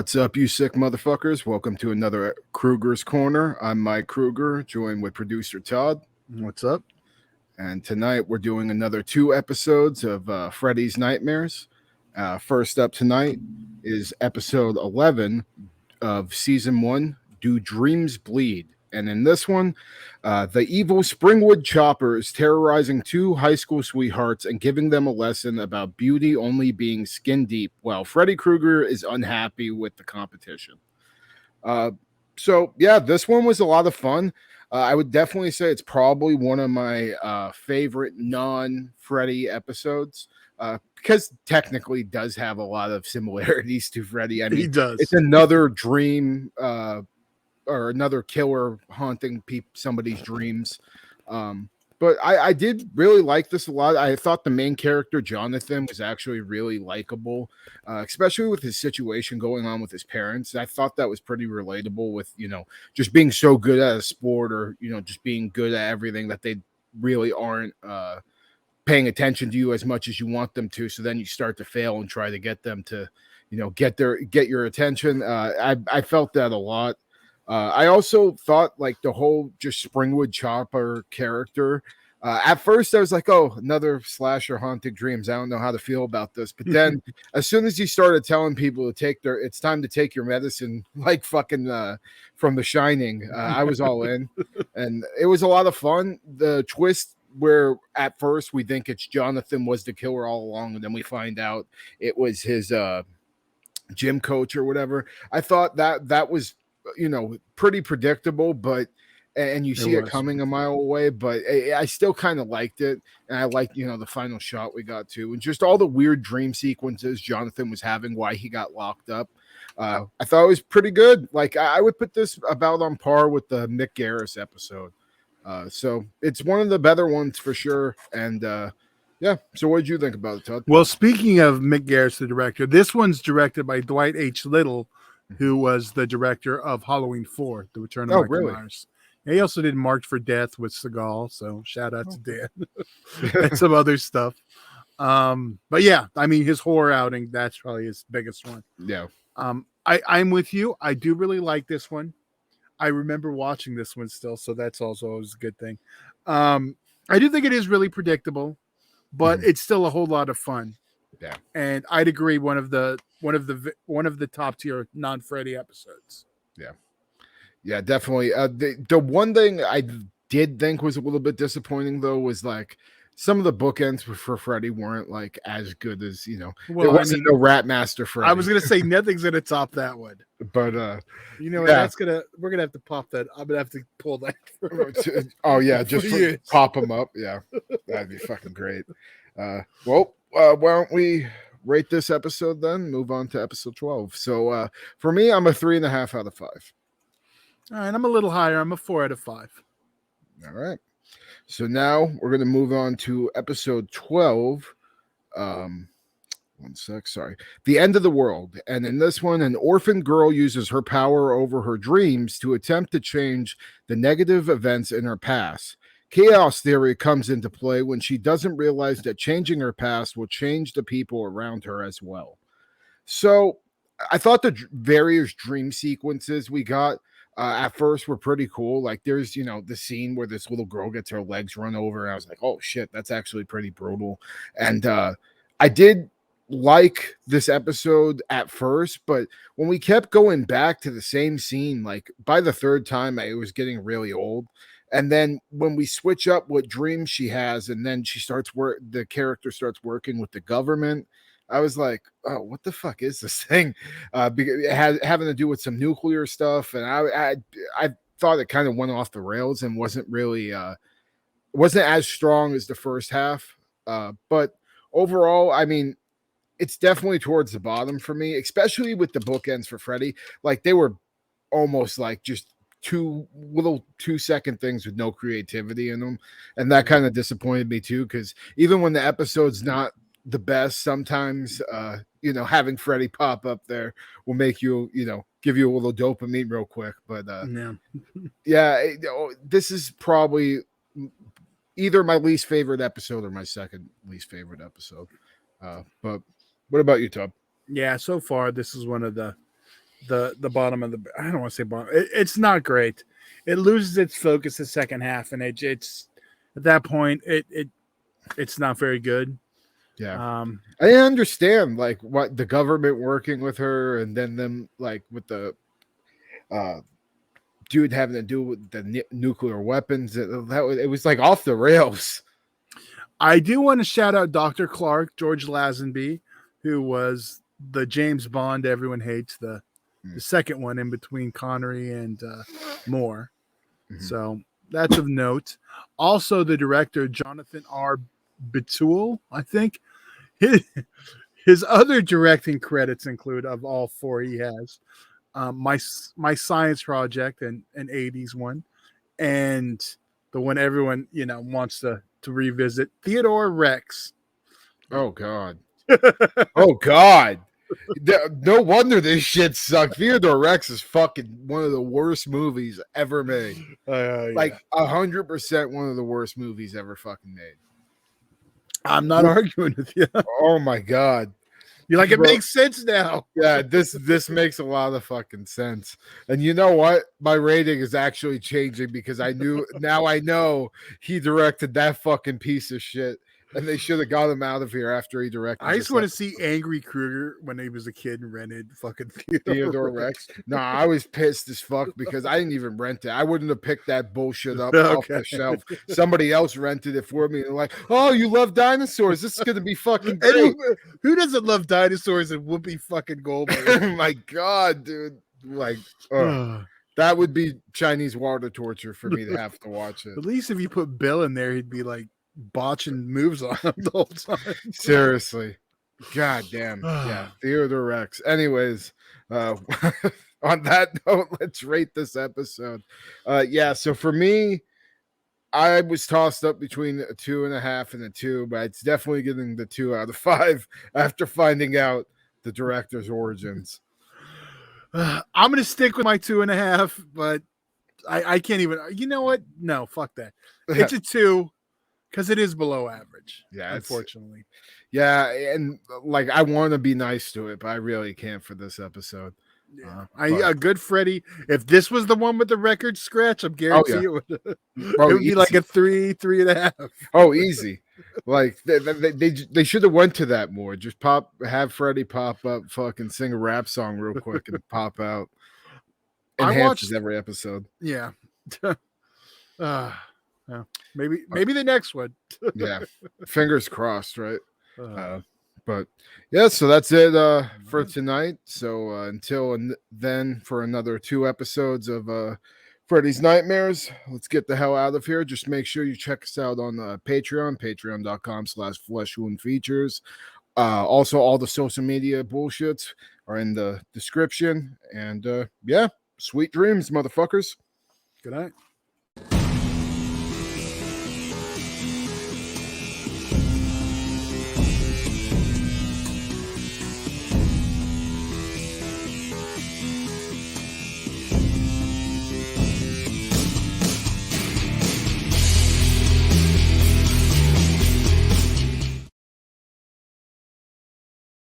What's up, you sick motherfuckers? Welcome to another Krueger's Corner. I'm Mike Krueger, joined with producer Todd. What's up? And tonight we're doing another 2 episodes of Freddy's Nightmares. First up tonight is episode 11 of season 1, Do Dreams Bleed? And in this one, the evil Springwood Chopper is terrorizing 2 high school sweethearts and giving them a lesson about beauty only being skin deep, while Freddy Krueger is unhappy with the competition. So, yeah, this one was a lot of fun. I would definitely say it's probably one of my favorite non-Freddy episodes. Because technically does have a lot of similarities to Freddy. I mean, He does. It's another dream or another killer haunting somebody's dreams. But I did really like this a lot. I thought the main character, Jonathan, was actually really likable, especially with his situation going on with his parents. I thought that was pretty relatable with, just being so good at a sport or, just being good at everything that they really aren't paying attention to you as much as you want them to. So then you start to fail and try to get them to, get your attention. I felt that a lot. I also thought like the whole just Springwood Chopper character. At first I was like, oh, another slasher haunted dreams. I don't know how to feel about this. But then as soon as he started telling people to it's time to take your medicine, like fucking from The Shining, I was all in. And it was a lot of fun. The twist where at first we think it's Jonathan was the killer all along, and then we find out it was his gym coach or whatever. I thought that was pretty predictable, but and you see it coming a mile away, but I still kind of liked it. And I liked, the final shot we got to, and just all the weird dream sequences Jonathan was having, why he got locked up. I thought it was pretty good. Like I would put this about on par with the Mick Garris episode. So it's one of the better ones for sure. And yeah. So what did you think about it, Todd? Well, speaking of Mick Garris, the director, this one's directed by Dwight H. Little, who was the director of Halloween 4, The Return of Michael Myers. Yeah, he also did March for Death with Seagal, so shout out to Dan and some other stuff. But yeah, I mean, his horror outing, that's probably his biggest one. Yeah. I'm with you. I do really like this one. I remember watching this one still, so that's also always a good thing. I do think it is really predictable, but it's still a whole lot of fun. Yeah, and I'd agree, one of the top tier non-Freddy episodes. Yeah, definitely. The one thing I did think was a little bit disappointing though was like some of the bookends for Freddy weren't like as good as Well, there wasn't no Rat Master Freddy. I was gonna say nothing's gonna top that one, but we're gonna have to pop that. I'm gonna have to pull that. Oh yeah, just pop them up. Yeah, that'd be fucking great. Well, why don't we rate this episode then? Move on to episode 12. So for me, I'm a 3.5 out of 5. All right, I'm a little higher. I'm a 4 out of 5. All right. So now we're going to move on to episode 12. One sec. Sorry. The End of the World. And in this one, an orphan girl uses her power over her dreams to attempt to change the negative events in her past. Chaos theory comes into play when she doesn't realize that changing her past will change the people around her as well. So I thought the various dream sequences we got at first were pretty cool. Like there's, the scene where this little girl gets her legs run over. And I was like, oh shit, that's actually pretty brutal. And I did like this episode at first, but when we kept going back to the same scene, like by the third time, it was getting really old. And then when we switch up what dreams she has, and then the character starts working with the government, I was like, oh, what the fuck is this thing? Because it had having to do with some nuclear stuff. And I thought it kind of went off the rails and wasn't really, wasn't as strong as the first half. But overall, I mean, it's definitely towards the bottom for me, especially with the bookends for Freddy. Like they were almost like just 2-second things with no creativity in them, and that kind of disappointed me too, because even when the episode's not the best, sometimes having Freddy pop up there will make you give you a little dopamine real quick. But this is probably either my least favorite episode or my second least favorite episode. But what about you, Tub? Yeah, so far this is one of the the bottom of the. I don't want to say bottom. It's not great. It loses its focus the second half, and it's at that point it's not very good. Yeah. I understand like what the government working with her, and then them like with the dude having to do with the nuclear weapons. It was like off the rails. I do want to shout out Dr. Clark, George Lazenby, who was the James Bond everyone hates, the second one in between Connery and Moore. Mm-hmm. So that's of note. Also, the director, Jonathan R. Betul, I think. His other directing credits include, of all four he has, my Science Project, and an 80s one, and the one everyone wants to revisit, Theodore Rex. Oh God. Oh God. No wonder this shit sucked. Theodore Rex is fucking one of the worst movies ever made. Like 100% one of the worst movies ever fucking made. I'm not arguing with you. Oh my God. You're like, it makes sense now. Yeah, this makes a lot of fucking sense. And you know what? My rating is actually changing because I know he directed that fucking piece of shit. And they should have got him out of here after he directed. I just want to see Angry Krueger when he was a kid and rented fucking Theodore Rex. No, I was pissed as fuck because I didn't even rent it. I wouldn't have picked that bullshit up off the shelf. Somebody else rented it for me and like, oh, you love dinosaurs. This is gonna be fucking great. Who doesn't love dinosaurs and Whoopi fucking Goldberg? Oh my God, dude. Like, that would be Chinese water torture for me to have to watch it. At least if you put Bill in there, he'd be like botching moves on him the whole time. Seriously. God damn. Yeah. Theodore Rex. Anyways, on that note, let's rate this episode. So for me, I was tossed up between a 2.5 and a 2, but it's definitely getting the 2 out of 5 after finding out the director's origins. I'm gonna stick with my 2.5, but I can't even. You know what? No, fuck that. It's a 2. Because it is below average, unfortunately. Yeah, and like I want to be nice to it, but I really can't for this episode. Yeah. A good Freddy. If this was the one with the record scratch, I'm guaranteeing it would be like a 3, 3.5. Oh, easy. Like they should have went to that more. Just have Freddy pop up, fucking sing a rap song real quick, and pop out. Enhances every episode. Yeah. Maybe the next one. Yeah, fingers crossed, right? But yeah, so that's it for tonight. So until then, for another 2 episodes of Freddy's Nightmares, let's get the hell out of here. Just make sure you check us out on Patreon, patreon.com/fleshwoundfeatures. Also, all the social media bullshits are in the description. And sweet dreams, motherfuckers. Good night.